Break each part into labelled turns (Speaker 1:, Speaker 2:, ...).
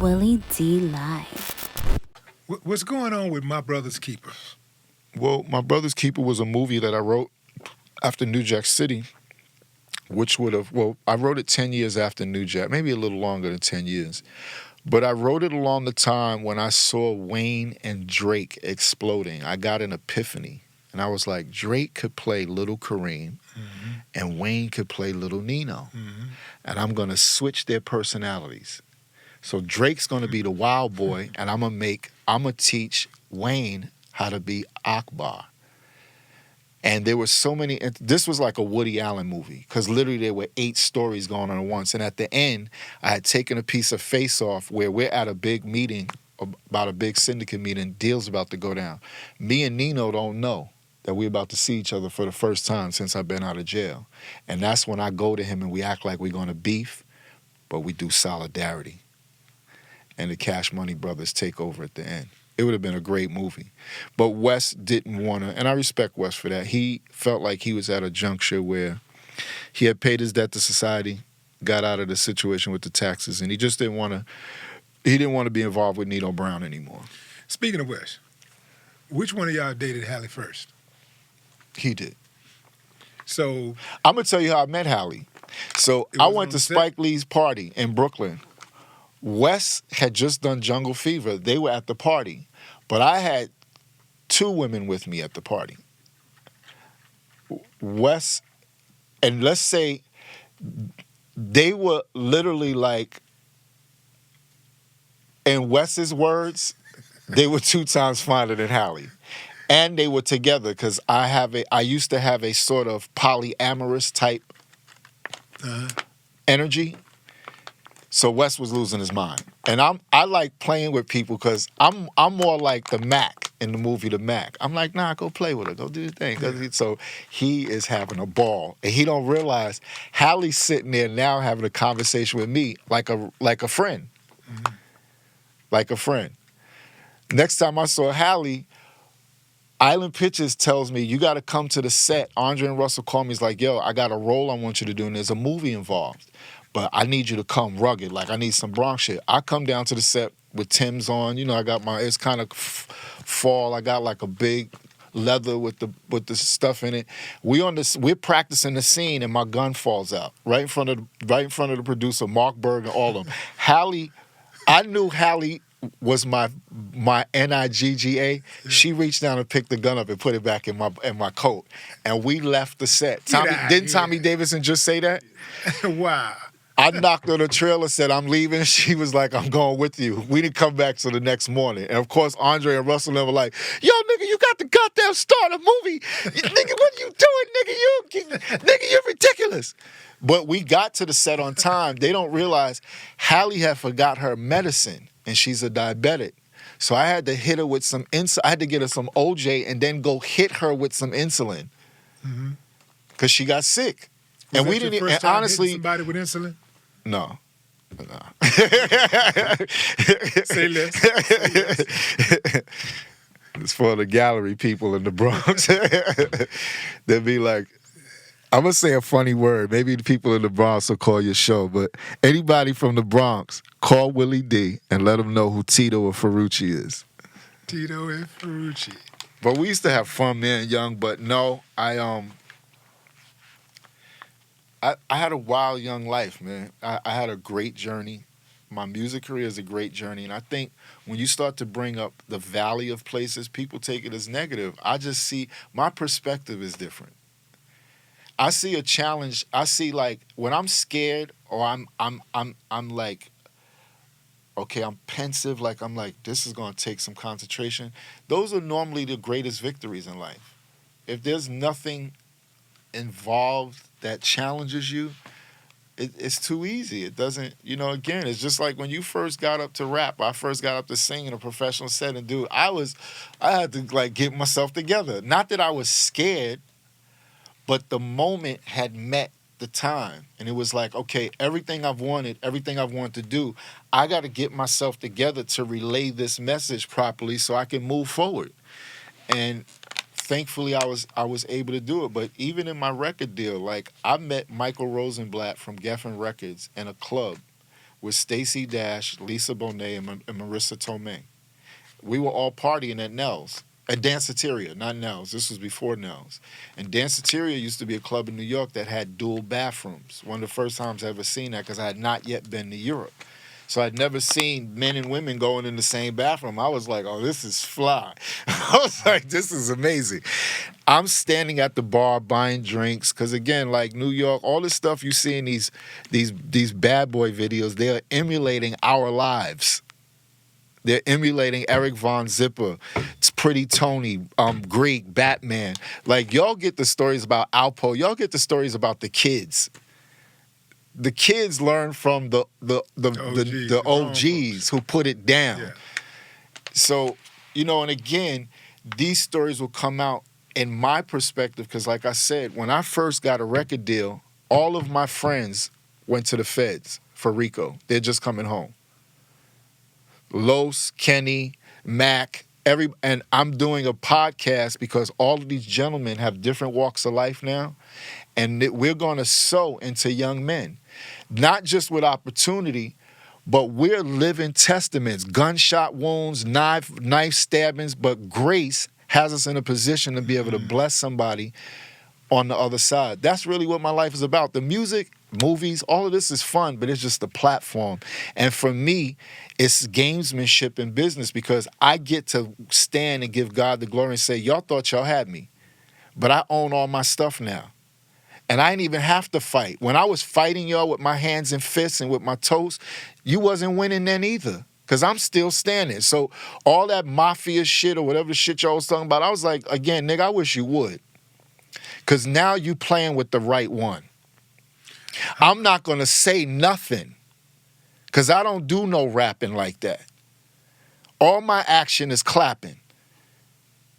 Speaker 1: Willie D Live.
Speaker 2: What's going on with My Brother's Keeper?
Speaker 3: Well, My Brother's Keeper was a movie that I wrote after New Jack City, which would have, well, I wrote it 10 years after New Jack, maybe a little longer than 10 years. But I wrote it along the time when I saw Wayne and Drake exploding. I got an epiphany. And I was like, Drake could play Little Kareem and Wayne could play Little Nino. And I'm going to switch their personalities. So Drake's going to be the wild boy, and I'm going to teach Wayne how to be Akbar. And there were so many, this was like a Woody Allen movie, because literally there were 8 stories going on at once. And at the end, I had taken a piece of Face Off where we're at a big meeting, about a big syndicate meeting, deal's about to go down. Me and Nino don't know that we're about to see each other for the first time since I've been out of jail. And that's when I go to him and we act like we're going to beef, but we do solidarity. And the Cash Money Brothers take over at the end. It would have been a great movie. But Wes didn't want to, and I respect Wes for that. He felt like he was at a juncture where he had paid his debt to society, got out of the situation with the taxes, and he just didn't want to be involved with Nino Brown anymore.
Speaker 2: Speaking of Wes, which one of y'all dated Halle first?
Speaker 3: He did.
Speaker 2: So
Speaker 3: I'm going to tell you how I met Halle. So I went to Spike Lee's party in Brooklyn. Wes had just done Jungle Fever. They were at the party. But I had 2 women with me at the party. Wes, and let's say they were literally like, in Wes's words, they were 2 times finer than Halle. And they were together because I used to have a sort of polyamorous type energy. So Wes was losing his mind. And I like playing with people because I'm more like the Mac in the movie The Mac. I'm like, nah, go play with her. Go do your thing. So he is having a ball. And he don't realize Halle's sitting there now having a conversation with me like a friend. Like a friend. Next time I saw Halle, Island Pictures tells me, you got to come to the set. Andre and Russell call me. He's like, yo, I got a role I want you to do, and there's a movie involved. But I need you to come rugged. Like, I need some Bronx shit. I come down to the set with Tim's on. You know, I got it's kind of fall. I got like a big leather with the stuff in it. We're practicing the scene, and my gun falls out right in front of the producer, Mark Berg, and all of them. Halle, I knew Halle was my NIGGA. Yeah. She reached down and picked the gun up and put it back in my coat, and we left the set. Tommy Davidson just say that?
Speaker 2: Wow.
Speaker 3: I knocked on the trailer, said, I'm leaving. She was like, I'm going with you. We didn't come back till the next morning. And, of course, Andre and Russell were like, yo, nigga, you got the goddamn start of movie. Nigga, what are you doing, nigga? You're ridiculous. But we got to the set on time. They don't realize Halle had forgot her medicine, and she's a diabetic. So I had to hit her with some I had to get her some OJ and then go hit her with some insulin. Because she got sick.
Speaker 2: And we didn't. And honestly, somebody with insulin?
Speaker 3: No.
Speaker 2: Say less.
Speaker 3: It's for the gallery people in the Bronx. They'll be like, I'm going to say a funny word. Maybe the people in the Bronx will call your show, but anybody from the Bronx, call Willie D and let them know who Tito or Ferrucci is.
Speaker 2: Tito and Ferrucci.
Speaker 3: But we used to have fun, man, young, but no, I had a wild young life, man. I had a great journey. My music career is a great journey. And I think when you start to bring up the valley of places, people take it as negative. I just see, my perspective is different. I see a challenge. I see, like, when I'm scared or I'm like, okay, I'm pensive, like I'm like, this is going to take some concentration. Those are normally the greatest victories in life. If there's nothing involved that challenges you, it's too easy. It doesn't, again, it's just like when you first got up to rap, I first got up to sing in a professional setting, dude, I had to, like, get myself together. Not that I was scared, but the moment had met the time. And it was like, okay, everything I've wanted to do, I got to get myself together to relay this message properly so I can move forward. And thankfully, I was able to do it. But even in my record deal, like, I met Michael Rosenblatt from Geffen Records in a club with Stacey Dash, Lisa Bonet, and Marissa Tomei. We were all partying at Nell's. At Danceteria, not Nell's. This was before Nell's. And Danceteria used to be a club in New York that had dual bathrooms. One of the first times I ever seen that because I had not yet been to Europe. So I'd never seen men and women going in the same bathroom. I was like, oh, this is fly. I was like, this is amazing. I'm standing at the bar buying drinks because, again, like New York, all this stuff you see in these bad boy videos, they're emulating our lives. They're emulating Eric Von Zipper, it's Pretty Tony, Greek, Batman. Like, y'all get the stories about Alpo. Y'all get the stories about the kids. The kids learn from the OGs who put it down.
Speaker 2: Yeah.
Speaker 3: So, and again, these stories will come out in my perspective because, like I said, when I first got a record deal, all of my friends went to the feds for RICO. They're just coming home. Los, Kenny, Mac, and I'm doing a podcast because all of these gentlemen have different walks of life now, and we're going to sow into young men, not just with opportunity, but we're living testaments, gunshot wounds, knife stabbings, but grace has us in a position to be able to bless somebody on the other side. That's really what my life is about. The music, movies, all of this is fun, but it's just the platform. And for me, it's gamesmanship in business because I get to stand and give God the glory and say, y'all thought y'all had me, but I own all my stuff now. And I didn't even have to fight. When I was fighting y'all with my hands and fists and with my toes, you wasn't winning then either because I'm still standing. So all that mafia shit or whatever the shit y'all was talking about, I was like, again, nigga, I wish you would. Because now you playing with the right one. I'm not going to say nothing because I don't do no rapping like that. All my action is clapping.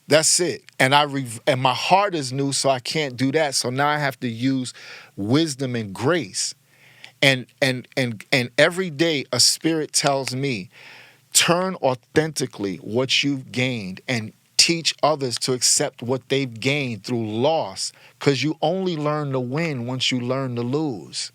Speaker 3: That's it. And and my heart is new, so I can't do that. So now I have to use wisdom and grace. And every day a spirit tells me, turn authentically what you've gained and teach others to accept what they've gained through loss, because you only learn to win once you learn to lose.